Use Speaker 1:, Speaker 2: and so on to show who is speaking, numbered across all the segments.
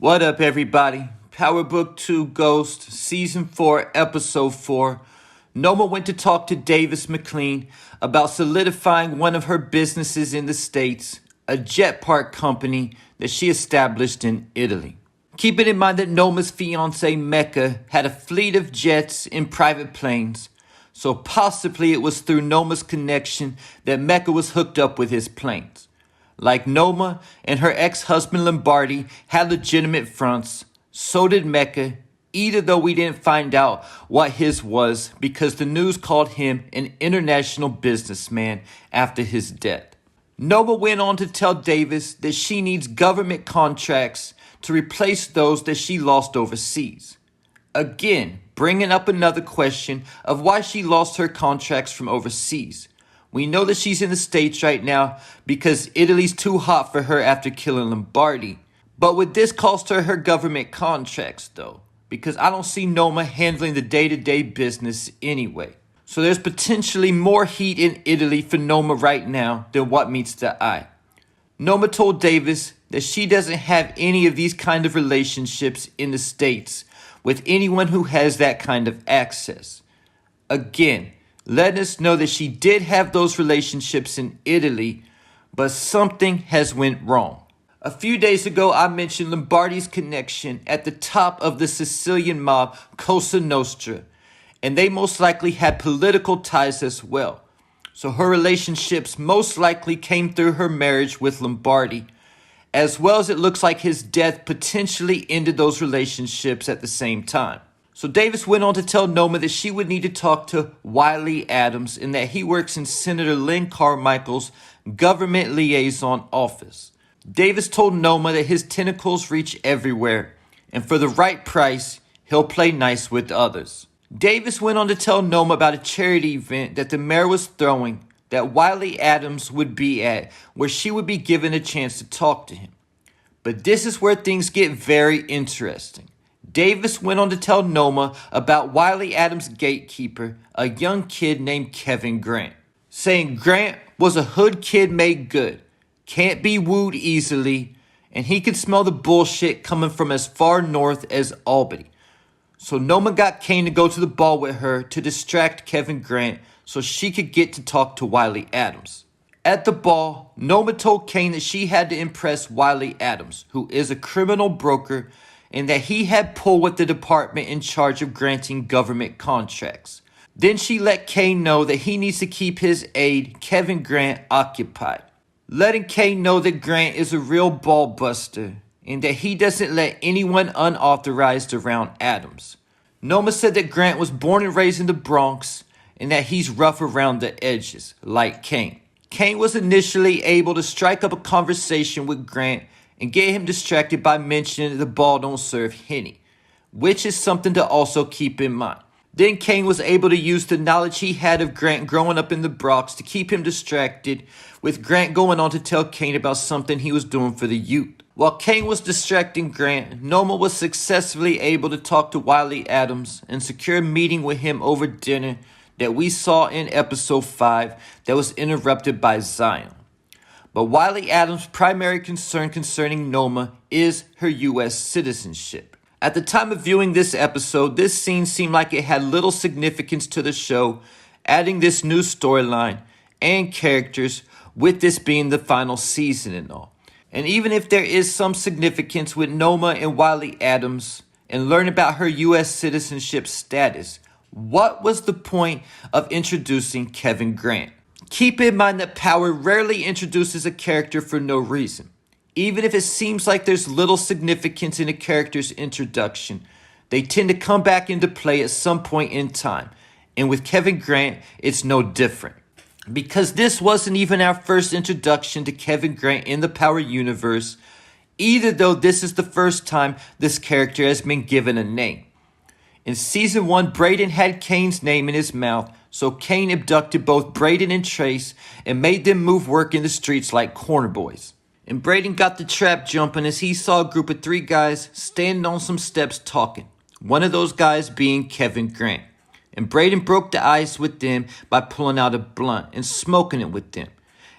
Speaker 1: What up, everybody? Power Book 2 Ghost, Season 4, Episode 4. Noma went to talk to Davis McLean about solidifying one of her businesses in the States, a jet part company that she established in Italy. Keeping in mind that Noma's fiancé Mecca had a fleet of jets and private planes, so possibly it was through Noma's connection that Mecca was hooked up with his planes. Like Noma and her ex-husband Lombardi had legitimate fronts, so did Mecca, even though we didn't find out what his was because the news called him an international businessman after his death. Noma went on to tell Davis that she needs government contracts to replace those that she lost overseas. Again, bringing up another question of why she lost her contracts from overseas. We know that she's in the States right now because Italy's too hot for her after killing Lombardi. But would this cost her her government contracts though? Because I don't see Noma handling the day-to-day business anyway. So there's potentially more heat in Italy for Noma right now than what meets the eye. Noma told Davis that she doesn't have any of these kind of relationships in the States with anyone who has that kind of access. Again, letting us know that she did have those relationships in Italy, but something has went wrong. A few days ago, I mentioned Lombardi's connection at the top of the Sicilian mob Cosa Nostra, and they most likely had political ties as well. So her relationships most likely came through her marriage with Lombardi, as well as it looks like his death potentially ended those relationships at the same time. So Davis went on to tell Noma that she would need to talk to Wiley Adams and that he works in Senator Lynn Carmichael's government liaison office. Davis told Noma that his tentacles reach everywhere, and for the right price, he'll play nice with others. Davis went on to tell Noma about a charity event that the mayor was throwing that Wiley Adams would be at, where she would be given a chance to talk to him. But this is where things get very interesting. Davis went on to tell Noma about Wiley Adams' gatekeeper, a young kid named Kevin Grant, saying Grant was a hood kid made good, can't be wooed easily, and he could smell the bullshit coming from as far north as Albany. So Noma got Kane to go to the ball with her to distract Kevin Grant so she could get to talk to Wiley Adams. At the ball, Noma told Kane that she had to impress Wiley Adams, who is a criminal broker, and that he had pull with the department in charge of granting government contracts. Then she let Kane know that he needs to keep his aide, Kevin Grant, occupied, letting Kane know that Grant is a real ball buster and that he doesn't let anyone unauthorized around Adams. Noma said that Grant was born and raised in the Bronx and that he's rough around the edges, like Kane. Kane was initially able to strike up a conversation with Grant and get him distracted by mentioning that the ball don't serve Henny, which is something to also keep in mind. Then Kane was able to use the knowledge he had of Grant growing up in the Bronx to keep him distracted, with Grant going on to tell Kane about something he was doing for the youth. While Kane was distracting Grant, Noma was successfully able to talk to Wiley Adams and secure a meeting with him over dinner that we saw in episode 5 that was interrupted by Zion. But Wiley Adams' primary concern concerning Noma is her U.S. citizenship. At the time of viewing this episode, this scene seemed like it had little significance to the show, adding this new storyline and characters, with this being the final season and all. And even if there is some significance with Noma and Wiley Adams and learn about her U.S. citizenship status, what was the point of introducing Kevin Grant? Keep in mind that Power rarely introduces a character for no reason. Even if it seems like there's little significance in a character's introduction, they tend to come back into play at some point in time. And with Kevin Grant, it's no different. Because this wasn't even our first introduction to Kevin Grant in the Power universe, either though this is the first time this character has been given a name. In Season 1, Braden had Kane's name in his mouth, so Kane abducted both Braden and Trace and made them move work in the streets like corner boys. And Braden got the trap jumping as he saw a group of 3 guys standing on some steps talking, one of those guys being Kevin Grant. And Braden broke the ice with them by pulling out a blunt and smoking it with them.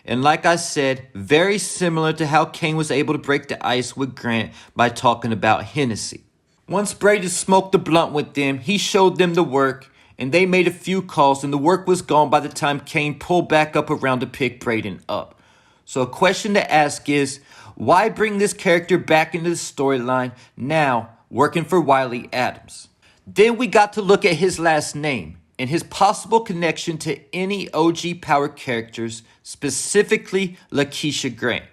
Speaker 1: And like I said, very similar to how Kane was able to break the ice with Grant by talking about Hennessy. Once Brady smoked the blunt with them, he showed them the work, and they made a few calls, and the work was gone by the time Kane pulled back up around to pick Braden up. So a question to ask is, why bring this character back into the storyline now, working for Wiley Adams? Then we got to look at his last name and his possible connection to any OG Power characters, specifically Kiesha Grant.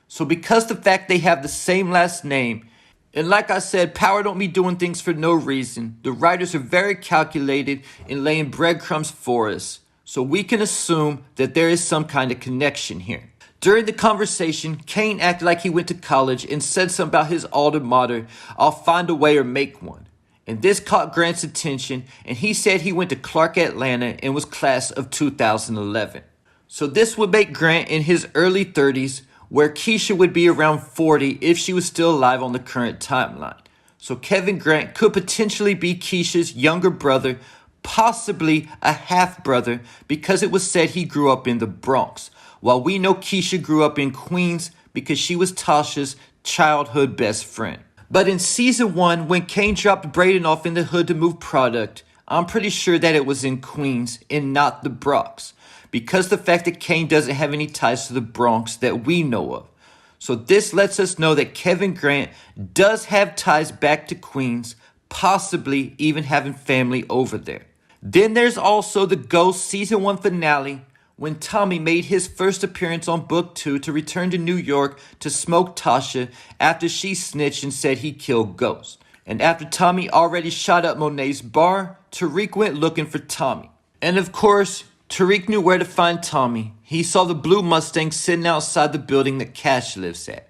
Speaker 1: So because the fact they have the same last name, and like I said, Power don't be doing things for no reason. The writers are very calculated in laying breadcrumbs for us. So we can assume that there is some kind of connection here. During the conversation, Kane acted like he went to college and said something about his alma mater, "I'll find a way or make one." And this caught Grant's attention, and he said he went to Clark Atlanta and was class of 2011. So this would make Grant in his early 30s, where Kiesha would be around 40 if she was still alive on the current timeline. So Kevin Grant could potentially be Kiesha's younger brother, possibly a half-brother, because it was said he grew up in the Bronx, while we know Kiesha grew up in Queens because she was Tasha's childhood best friend. But in season 1, when Kane dropped Braden off in the hood to move product, I'm pretty sure that it was in Queens and not the Bronx, because the fact that Kane doesn't have any ties to the Bronx that we know of. So this lets us know that Kevin Grant does have ties back to Queens, possibly even having family over there. Then there's also the Ghost season 1 finale, when Tommy made his first appearance on book 2 to return to New York to smoke Tasha after she snitched and said he killed Ghost. And after Tommy already shot up Monet's bar, Tariq went looking for Tommy. And of course, Tariq knew where to find Tommy. He saw the blue Mustang sitting outside the building that Cash lives at.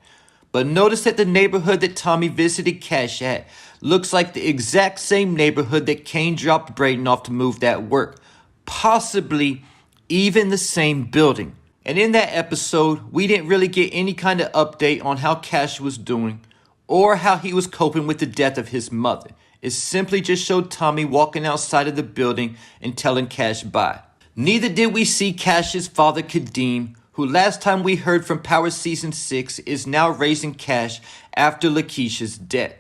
Speaker 1: But notice that the neighborhood that Tommy visited Cash at looks like the exact same neighborhood that Kane dropped Braden off to move that work. Possibly even the same building. And in that episode, we didn't really get any kind of update on how Cash was doing or how he was coping with the death of his mother. It simply just showed Tommy walking outside of the building and telling Cash bye. Neither did we see Cash's father, Kadeem, who last time we heard from Power Season 6 is now raising Cash after Lakeisha's death.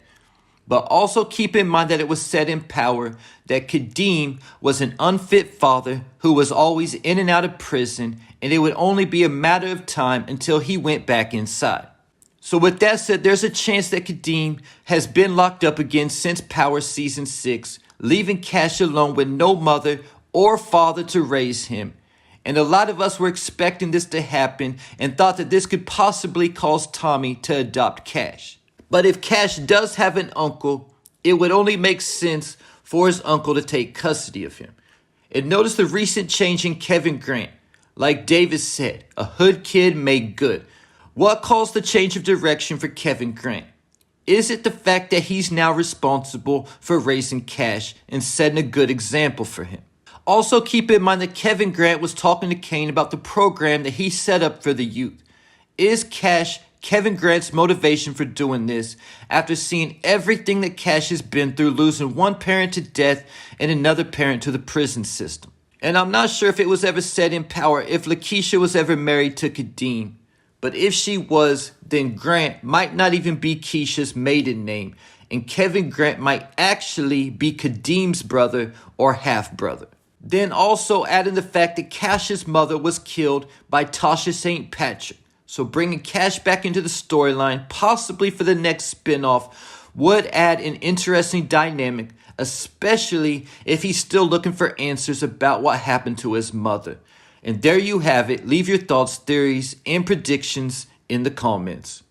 Speaker 1: But also keep in mind that it was said in Power that Kadeem was an unfit father who was always in and out of prison, and it would only be a matter of time until he went back inside. So with that said, there's a chance that Kadeem has been locked up again since Power Season 6, leaving Cash alone with no mother or father to raise him. And a lot of us were expecting this to happen and thought that this could possibly cause Tommy to adopt Cash. But if Cash does have an uncle, it would only make sense for his uncle to take custody of him. And notice the recent change in Kevin Grant. Like Davis said, a hood kid made good. What caused the change of direction for Kevin Grant? Is it the fact that he's now responsible for raising Cash and setting a good example for him? Also keep in mind that Kevin Grant was talking to Kane about the program that he set up for the youth. Is Cash Kevin Grant's motivation for doing this after seeing everything that Cash has been through, losing one parent to death and another parent to the prison system? And I'm not sure if it was ever said in Power if Lakeisha was ever married to Kadeem. But if she was, then Grant might not even be Keisha's maiden name, and Kevin Grant might actually be Kadeem's brother or half-brother. Then also add in the fact that Cash's mother was killed by Tasha St. Patrick. So bringing Cash back into the storyline, possibly for the next spin-off, would add an interesting dynamic, especially if he's still looking for answers about what happened to his mother. And there you have it. Leave your thoughts, theories, and predictions in the comments.